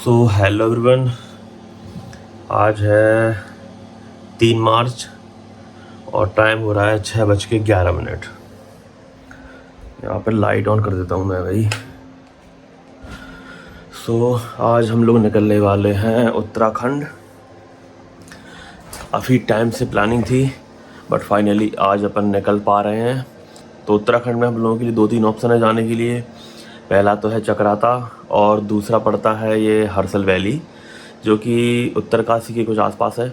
So hello everyone, आज है 3 मार्च और टाइम हो रहा है 6:11। यहाँ पर लाइट ऑन कर देता हूँ मैं भाई। सो आज हम लोग निकलने वाले हैं उत्तराखंड। काफ़ी टाइम से प्लानिंग थी बट फाइनली आज अपन निकल पा रहे हैं। तो उत्तराखंड में हम लोगों के लिए 2-3 ऑप्शन है जाने के लिए। पहला तो है चक्राता और दूसरा पड़ता है ये हर्षल वैली, जो कि उत्तरकाशी के कुछ आसपास है।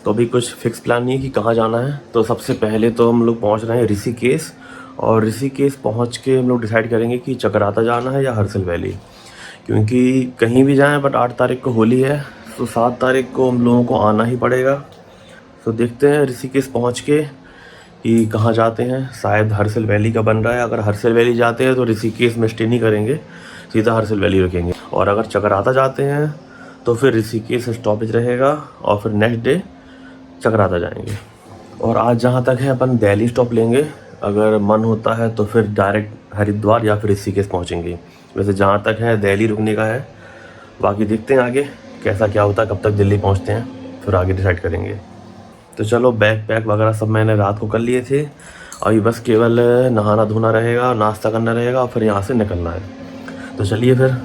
तो अभी कुछ फिक्स प्लान नहीं है कि कहाँ जाना है। तो सबसे पहले तो हम लोग पहुँच रहे हैं ऋषिकेश, और ऋषिकेश पहुँच के हम लोग डिसाइड करेंगे कि चक्राता जाना है या हर्षल वैली। क्योंकि कहीं भी जाएं बट 8 तारीख को होली है, तो 7 तारीख को हम लोगों को आना ही पड़ेगा। तो देखते हैं ऋषिकेश पहुँच के कि कहाँ जाते हैं। शायद हर्षल वैली का बन रहा है। अगर हर्षल वैली जाते हैं तो ऋषिकेश में स्टे नहीं करेंगे, सीधा हर्षल वैली रुकेंगे। और अगर चक्राता जाते हैं तो फिर ऋषिकेश स्टॉपेज रहेगा और फिर नेक्स्ट डे चक्राता जाएंगे। और आज जहाँ तक है अपन दिल्ली स्टॉप लेंगे, अगर मन होता है तो फिर डायरेक्ट हरिद्वार या फिर ऋषिकेश पहुँचेंगे। वैसे जहाँ तक है दिल्ली रुकने का है, बाकी देखते हैं आगे कैसा क्या होता है, कब तक दिल्ली पहुँचते हैं फिर आगे डिसाइड करेंगे। तो चलो, बैग पैक वगैरह सब मैंने रात को कर लिए थे। अभी बस केवल नहाना धोना रहेगा, नाश्ता करना रहेगा और फिर यहाँ से निकलना है। तो चलिए फिर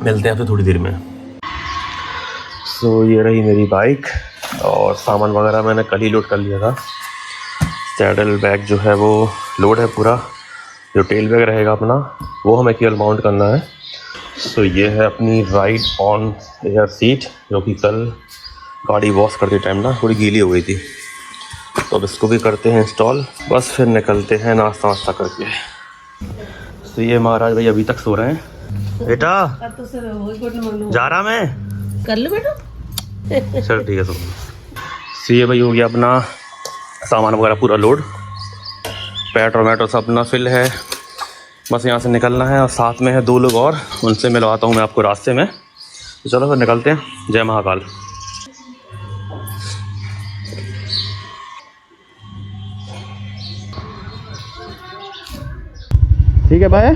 मिलते हैं फिर थोड़ी देर में। सो ये रही मेरी बाइक और सामान वगैरह मैंने कल ही लोड कर लिया था। सैडल बैग जो है वो लोड है पूरा। जो टेल बैग रहेगा अपना वो हमें केवल माउंट करना है। सो ये है अपनी राइड ऑन एयर सीट, जो कि कल गाड़ी वॉश करते टाइम ना थोड़ी गीली हो गई थी। तो अब इसको भी करते हैं इंस्टॉल, बस फिर निकलते हैं नाश्ता वास्ता करके। तो ये महाराज भाई अभी तक सो रहे हैं। बेटा जा रहा मैं, कर लो बेटा। चल ठीक है सो। तो ये भाई हो गया अपना सामान वगैरह पूरा लोड, पेट्रोल वेट्रोल सब अपना फिल है। बस यहाँ से निकलना है और साथ में है 2 लोग और, उनसे मिलवाता हूँ मैं आपको रास्ते में। तो चलो फिर निकलते हैं। जय महाकाल। ठीक है बाय।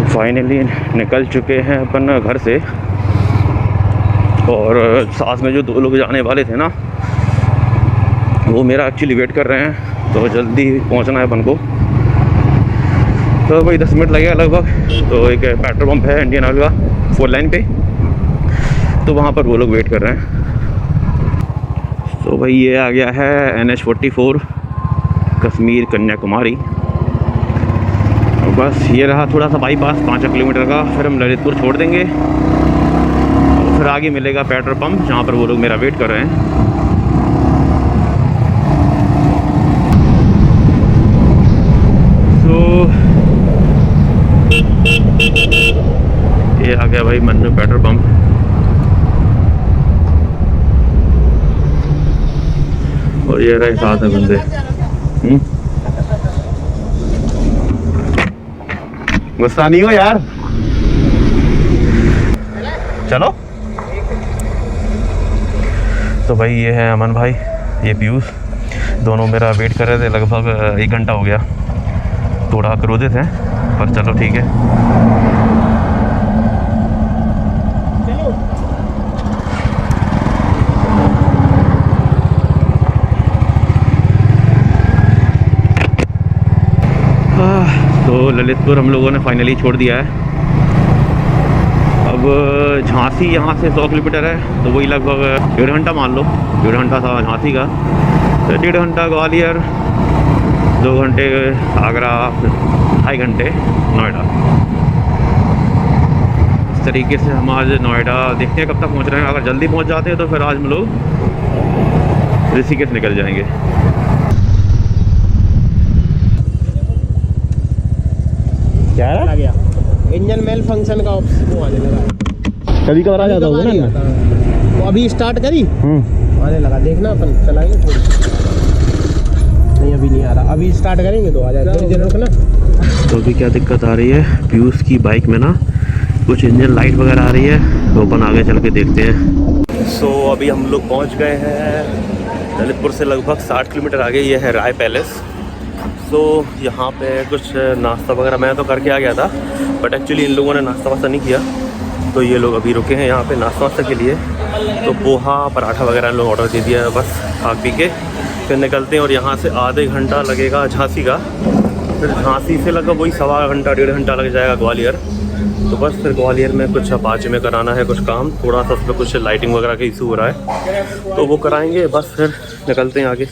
फाइनली निकल चुके हैं अपन घर से, और साथ में जो 2 लोग जाने वाले थे ना, वो मेरा एक्चुअली वेट कर रहे हैं। तो जल्दी पहुंचना है अपन को। तो भाई 10 मिनट लगेगा लगभग। तो एक पेट्रोल पंप है इंडियन ऑयल का 4 लाइन पे, तो वहाँ पर वो लोग वेट कर रहे हैं। तो भाई ये आ गया है NH44 कश्मीर कन्याकुमारी। बस ये रहा थोड़ा सा बाईपास 5 किलोमीटर का, फिर हम ललितपुर छोड़ देंगे और फिर आगे मिलेगा पेट्रोल पंप, जहाँ पर वो लोग मेरा वेट कर रहे हैं। तो ये आ गया भाई मन्नू पेट्रोल पंप। और ये रहे साथ में बंदे। गुस्सा नहीं हो यार, चलो। तो भाई ये है अमन भाई, ये पीयूष, दोनों मेरा वेट कर रहे थे। लगभग 1 घंटा हो गया। थोड़ा क्रोधित थे पर चलो ठीक है। तो ललितपुर हम लोगों ने फाइनली छोड़ दिया है। अब झांसी यहाँ से 100 किलोमीटर है, तो वही लगभग 1.5 घंटा मान लो। 1.5 घंटा था झांसी का, तो 1.5 घंटा ग्वालियर, 2 घंटे आगरा, 2.5 घंटे नोएडा। इस तरीके से हम आज नोएडा देखते हैं कब तक पहुँच रहे हैं। अगर जल्दी पहुँच जाते हैं तो फिर आज हम लोग ऋषिकेश निकल जाएंगे। क्या आ गया? इंजन मेल फंक्शन का ऑप्शन वो आने लगा। कभी कभार आ जाता होगा ना। तो अभी स्टार्ट करी, आने लगा। देखना अपन चलाएंगे थोड़ी। नहीं अभी नहीं आ रहा, अभी स्टार्ट करेंगे तो आ जाएगा। थोड़ी देर रुकना। तो अभी क्या दिक्कत आ रही है, पीयूष की बाइक में ना कुछ इंजन लाइट वगैरह आ रही है, तो अपन आगे चल के देखते हैं। सो अभी हम लोग पहुंच गए हैं ललितपुर से लगभग 60 किलोमीटर आगे। ये है राय पैलेस, तो यहाँ पे कुछ नाश्ता वगैरह मैं तो करके आ गया था, बट एक्चुअली इन लोगों ने नाश्ता वास्ता नहीं किया, तो ये लोग अभी रुके हैं यहाँ पे नाश्ता वास्ता के लिए। तो पोहा पराठा वगैरह इन लोग ऑर्डर दे दिया है, बस खा पी के फिर निकलते हैं। और यहाँ से आधे घंटा लगेगा झांसी का, फिर झांसी से लगभग वही 1.25 घंटा 1.5 घंटा लग जाएगा ग्वालियर। तो बस फिर ग्वालियर में कुछ अपाचे में कराना है कुछ काम, थोड़ा सा उसमें कुछ लाइटिंग वगैरह का इशू हो रहा है, तो वो कराएंगे, बस फिर निकलते हैं आगे।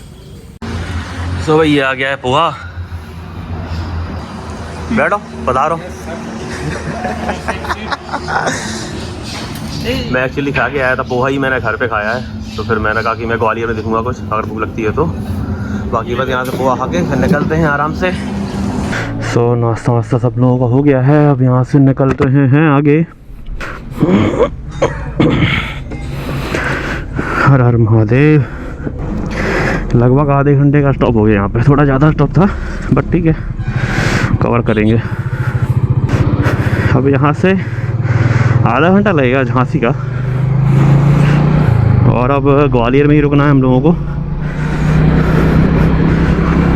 सो भाई ये आ गया है पोहा, बैठो पधारो। मैं एक्चुअली खा के आया था पोहा ही, मैंने घर पे खाया है, तो फिर मैंने कहा कि मैं ग्वालियर में दिखूंगा कुछ अगर भूख लगती है तो। बाकी बस यहाँ से पोहा खा के फिर निकलते हैं आराम से। सो नाश्ता वास्ता सब लोगों का हो गया है, अब यहाँ से निकलते हैं आगे। हर हर महादेव। लगभग आधे घंटे का स्टॉप हो गया यहाँ पे, थोड़ा ज़्यादा स्टॉप था बट ठीक है कवर करेंगे। अब यहाँ से आधा घंटा लगेगा झांसी का, और अब ग्वालियर में ही रुकना है हम लोगों को,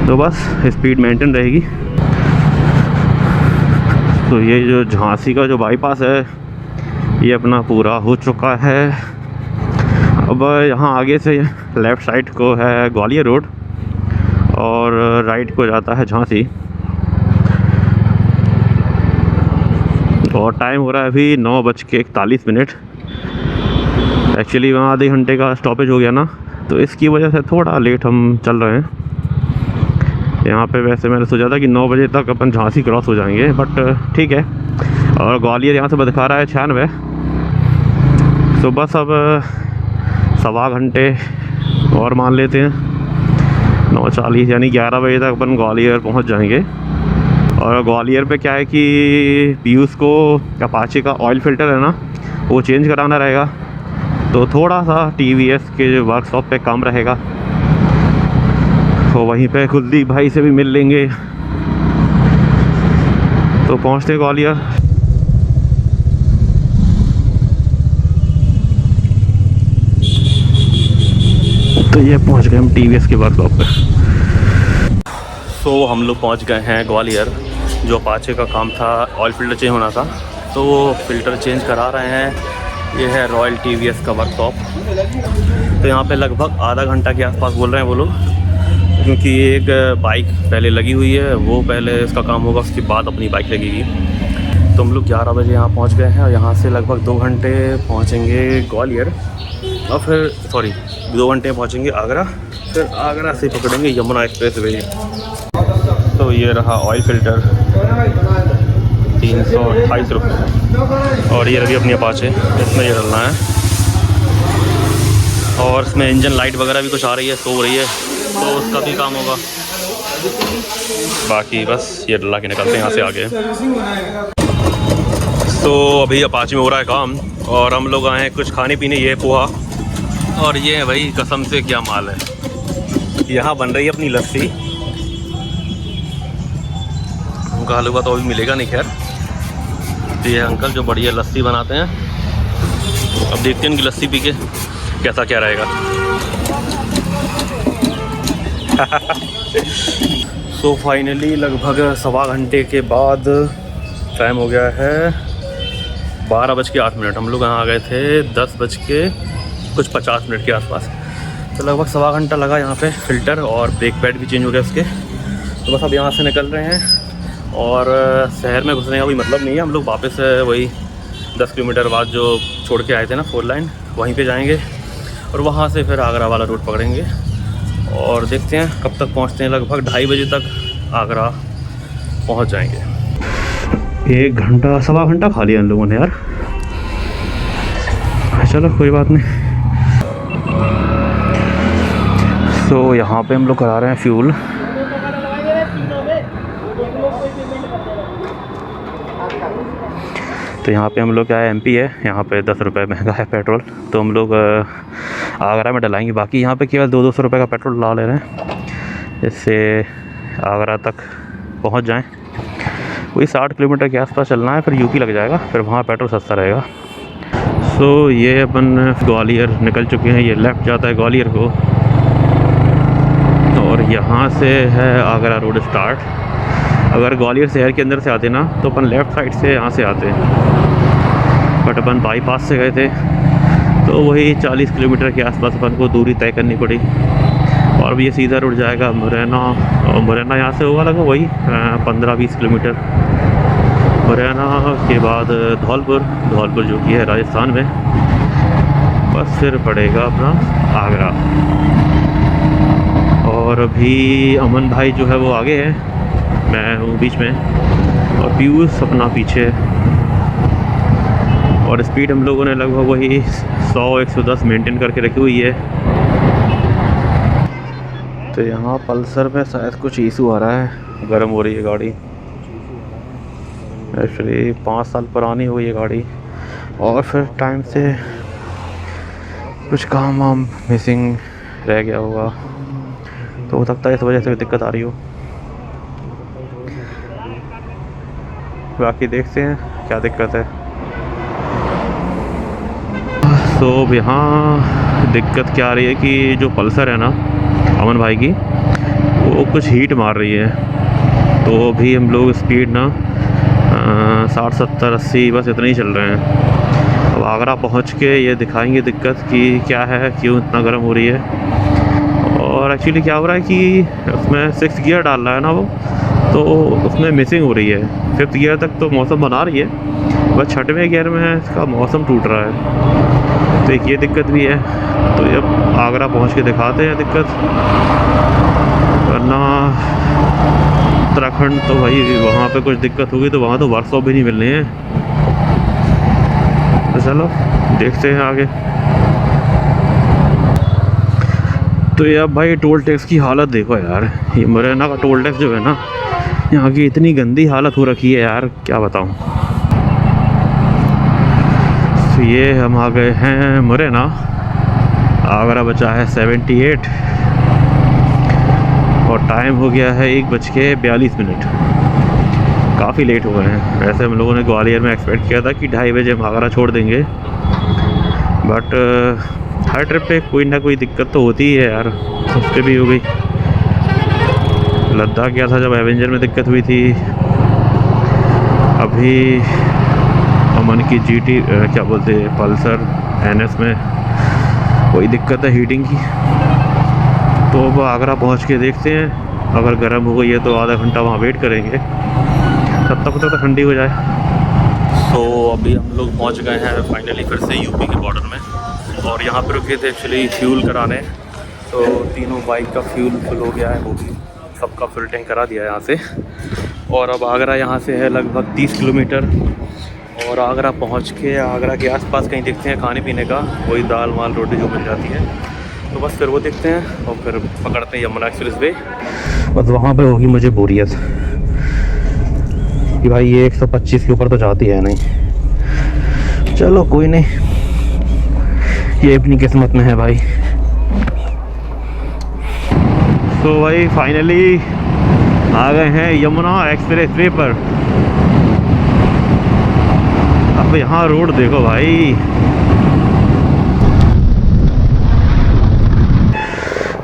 तो बस स्पीड मेंटेन रहेगी। तो ये जो झांसी का जो बाईपास है ये अपना पूरा हो चुका है। अब यहाँ आगे से लेफ़्ट साइड को है ग्वालियर रोड और राइट को जाता है झांसी। और टाइम हो रहा है अभी 9:41। एक्चुअली वहाँ आधे घंटे का स्टॉपेज हो गया ना, तो इसकी वजह से थोड़ा लेट हम चल रहे हैं यहाँ पे। वैसे मैंने सोचा था कि 9 बजे तक अपन झांसी क्रॉस हो जाएंगे, बट ठीक है। और ग्वालियर यहाँ से दिखा रहा है 96, तो बस अब 1.25 घंटे और मान लेते हैं। 9:40 यानी 11 बजे तक अपन ग्वालियर पहुँच जाएंगे। और ग्वालियर पे क्या है कि पीयूष को अपाचे का ऑयल फ़िल्टर है ना, वो चेंज कराना रहेगा, तो थोड़ा सा TVS के वर्कशॉप पे काम रहेगा, तो वहीं पे कुलदीप भाई से भी मिल लेंगे। तो पहुँचते ग्वालियर। तो ये पहुँच गए हम TVS के वर्कशॉप पे। तो हम लोग पहुँच गए हैं ग्वालियर। जो अपाचे का काम था, ऑयल फ़िल्टर चेंज होना था, तो वो फ़िल्टर चेंज करा रहे हैं। ये है रॉयल TVS का वर्कशॉप। तो यहाँ पे लगभग आधा घंटा के आसपास बोल रहे हैं वो लोग, क्योंकि एक बाइक पहले लगी हुई है, वो पहले इसका काम होगा, उसके बाद अपनी बाइक लगेगी। तो हम लोग 11 बजे यहाँ पहुँच गए हैं, और यहाँ से लगभग 2 घंटे पहुँचेंगे ग्वालियर, और फिर 2 घंटे पहुँचेंगे आगरा, फिर आगरा से पकड़ेंगे यमुना एक्सप्रेस वे। तो ये रहा ऑयल फ़िल्टर 328 रुपये, और ये रही अपनी अपाचे, इसमें ये डलना है। और इसमें इंजन लाइट वगैरह भी कुछ आ रही है, सो रही है, तो उसका भी काम होगा। बाकी बस ये डला के निकलते हैं यहाँ से आगे। तो अभी अपाचे में हो रहा है काम, और हम लोग आए हैं कुछ खाने पीने। ये पोहा, और ये है भाई कसम से क्या माल है। यहाँ बन रही है अपनी लस्सी। उनका हलवा तो अभी मिलेगा नहीं, खैर। तो ये अंकल जो बढ़िया लस्सी बनाते हैं, अब देखते हैं इनकी लस्सी पी के कैसा क्या रहेगा। सो फाइनली लगभग 1.25 घंटे के बाद टाइम हो गया है 12:08। हम लोग यहाँ आ गए थे 10:50 के आसपास। तो लगभग 1.25 घंटा लगा यहाँ पे। फ़िल्टर और ब्रेक पैड भी चेंज हो गया उसके। तो बस अब यहाँ से निकल रहे हैं, और शहर में घुसने का कोई मतलब नहीं है। हम लोग वापस वही 10 किलोमीटर बाद जो छोड़ के आए थे ना 4 लाइन, वहीं पे जाएंगे, और वहाँ से फिर आगरा वाला रूट पकड़ेंगे। और देखते हैं कब तक पहुँचते हैं। लगभग 2:30 बजे तक आगरा पहुँच जाएंगे। 1 घंटा 1.25 घंटा खा लिया इन लोगों ने यार। चलो कोई बात नहीं। तो यहाँ पे हम लोग करा रहे हैं फ्यूल। तो यहाँ पे हम लोग क्या है, MP है, यहाँ पे 10 रुपये महंगा है पेट्रोल, तो हम लोग आगरा में डलाएंगे। बाकी यहाँ पे केवल 200 रुपये का पेट्रोल ला ले रहे हैं, इससे आगरा तक पहुँच जाएं। वही 60 किलोमीटर के आसपास चलना है, फिर UP लग जाएगा, फिर वहाँ पेट्रोल सस्ता रहेगा। सो ये अपन ग्वालियर निकल चुके हैं। ये लेफ़्ट जाता है ग्वालियर को, और यहाँ से है आगरा रोड स्टार्ट। अगर ग्वालियर शहर के अंदर से आते ना तो अपन लेफ़्ट साइड से यहाँ से आते, बट अपन बाईपास से गए थे तो वही 40 किलोमीटर के आसपास अपन को दूरी तय करनी पड़ी। और अब ये सीधा रुट जाएगा मुरैना, और मुरैना यहाँ से होगा लगा वही 15-20 किलोमीटर। मुरैना के बाद धौलपुर जो कि है राजस्थान में, बस फिर पड़ेगा अपना आगरा। और अभी अमन भाई जो है वो आगे है, मैं हूँ बीच में, और पीयूष अपना पीछे। और स्पीड हम लोगों ने लगभग वही 100-110 मेंटेन करके रखी हुई है। तो यहाँ पल्सर में शायद कुछ इशू आ रहा है, गर्म हो रही है गाड़ी। एक्चुअली 5 साल पुरानी हो गई है गाड़ी, और फिर टाइम से कुछ काम वाम मिसिंग रह गया होगा, तो हो सकता है इस वजह से दिक्कत आ रही हो। बाकी देखते हैं क्या दिक्कत है। तो यहाँ दिक्कत क्या आ रही है कि जो पल्सर है ना अमन भाई की, वो कुछ हीट मार रही है। तो अभी हम लोग स्पीड ना 60, 70, 80 बस इतने ही चल रहे हैं। अब आगरा पहुँच के ये दिखाएंगे दिक्कत कि क्या है, क्यों इतना गर्म हो रही है। और एक्चुअली क्या हो रहा है कि उसमें 6 गियर डाल रहा है ना वो, तो उसमें मिसिंग हो रही है। 5th गियर तक तो मौसम बना रही है, बस 6वें गियर में है इसका मौसम टूट रहा है। तो एक ये दिक्कत भी है। तो अब आगरा पहुंच के दिखाते हैं दिक्कत, वरना उत्तराखंड तो भाई वहाँ पे कुछ दिक्कत होगी तो वहाँ तो वर्कशॉप भी नहीं मिलने हैं। तो चलो देखते हैं आगे। तो ये अब भाई टोल टैक्स की हालत देखो यार, ये मुरैना का टोल टैक्स जो है ना, यहाँ की इतनी गंदी हालत हो रखी है यार, क्या बताऊँ। तो ये हम आ गए हैं मुरैना, आगरा बचा है 78 और टाइम हो गया है 1:42। काफ़ी लेट हो गए हैं। वैसे हम लोगों ने ग्वालियर में एक्सपेक्ट किया था कि 2:30 बजे हम आगरा छोड़ देंगे, बट हर ट्रिप पे कोई ना कोई दिक्कत तो होती ही है यार। उस पर भी हो गई। लद्दाख गया था जब एवेंजर में दिक्कत हुई थी, अभी अमन की GT क्या बोलते हैं पल्सर NS में कोई दिक्कत है हीटिंग की। तो अब आगरा पहुंच के देखते हैं, अगर गर्म हो गई है तो आधा घंटा वहाँ वेट करेंगे, तब तक तो ठंडी हो जाए। तो अभी हम लोग पहुंच गए हैं फाइनली फिर से यूपी के बॉर्डर में, और यहाँ पर रुके थे एक्चुअली फ्यूल कराने। तो तीनों बाइक का फ्यूल फुल हो गया है, वो भी सबका फुल टैंक करा दिया है यहाँ से। और अब आगरा यहाँ से है लगभग 30 किलोमीटर, और आगरा पहुँच के आगरा के आसपास कहीं देखते हैं खाने पीने का, वही दाल वाल रोटी जो मिल जाती है, तो बस फिर वो देखते हैं और फिर पकड़ते हैं यमुना एक्सप्रेस वे। बस वहाँ पे होगी मुझे बोरियत कि भाई ये 125 के ऊपर तो जाती है नहीं। चलो कोई नहीं, ये अपनी किस्मत में है भाई। तो भाई फाइनली आ गए हैं यमुना एक्सप्रेस वे पर। अब यहाँ रोड देखो भाई,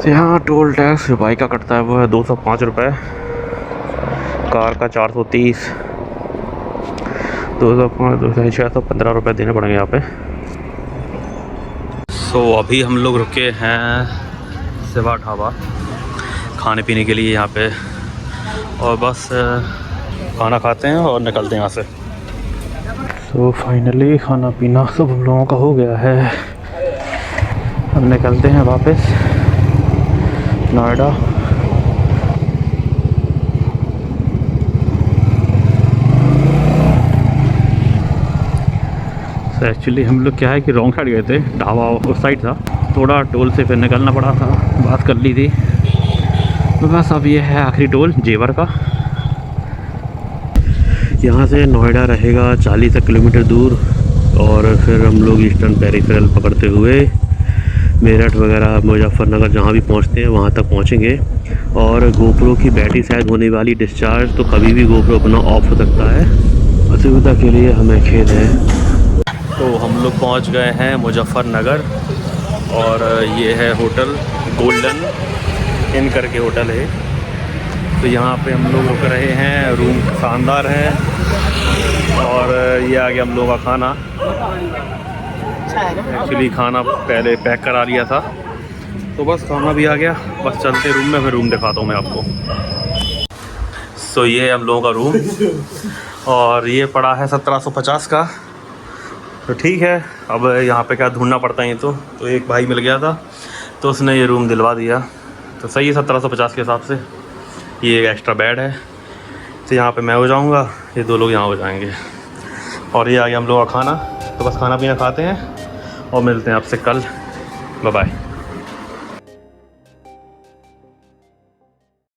यहाँ टोल टैक्स बाइक का कटता है वो है 205 रुपये, कार का 430, 205, 615 रुपये देने पड़ेंगे यहाँ पे। सो अभी हम लोग रुके हैं शिवा ढाबा खाने पीने के लिए यहाँ पे, और बस खाना खाते हैं और निकलते हैं यहाँ से। तो फाइनली खाना पीना सब हम लोगों का हो गया है, अब निकलते हैं वापस नोएडा। तो एक्चुअली हम लोग क्या है कि रॉन्ग साइड गए थे, ढाबा उस साइड था, थोड़ा टोल से फिर निकलना पड़ा था, बात कर ली थी। तो बस अब ये है आखिरी टोल जेवर का। यहाँ से नोएडा रहेगा 40 किलोमीटर दूर, और फिर हम लोग ईस्टर्न पेरिफेरल पकड़ते हुए मेरठ वगैरह मुजफ्फरनगर जहाँ भी पहुँचते हैं वहाँ तक पहुँचेंगे। और गोप्रो की बैटरी शायद होने वाली डिस्चार्ज, तो कभी भी गोप्रो अपना ऑफ हो सकता है, असुविधा के लिए हमें खेद है। तो हम लोग पहुँच गए हैं मुजफ्फरनगर, और ये है होटल गोल्डन इन करके होटल है। तो यहाँ पे हम लोग रुक रहे हैं, रूम शानदार है। और ये आ गया हम लोगों का खाना। एक्चुअली खाना पहले पैक करा लिया था, तो बस खाना भी आ गया। बस चलते रूम में, फिर रूम दिखाता हूँ मैं आपको। सो ये है हम लोगों का रूम और ये पड़ा है 1750 का। तो ठीक है, अब यहाँ पे क्या ढूंढना पड़ता है। तो एक भाई मिल गया था, तो उसने ये रूम दिलवा दिया। तो सही है 1750 के हिसाब से। ये एक एक्स्ट्रा बेड है, तो यहाँ पे मैं हो जाऊँगा, ये 2 लोग यहाँ हो जाएंगे। और ये आ गया हम लोग का खाना। तो बस खाना पीना खाते हैं और मिलते हैं आपसे कल। Bye bye.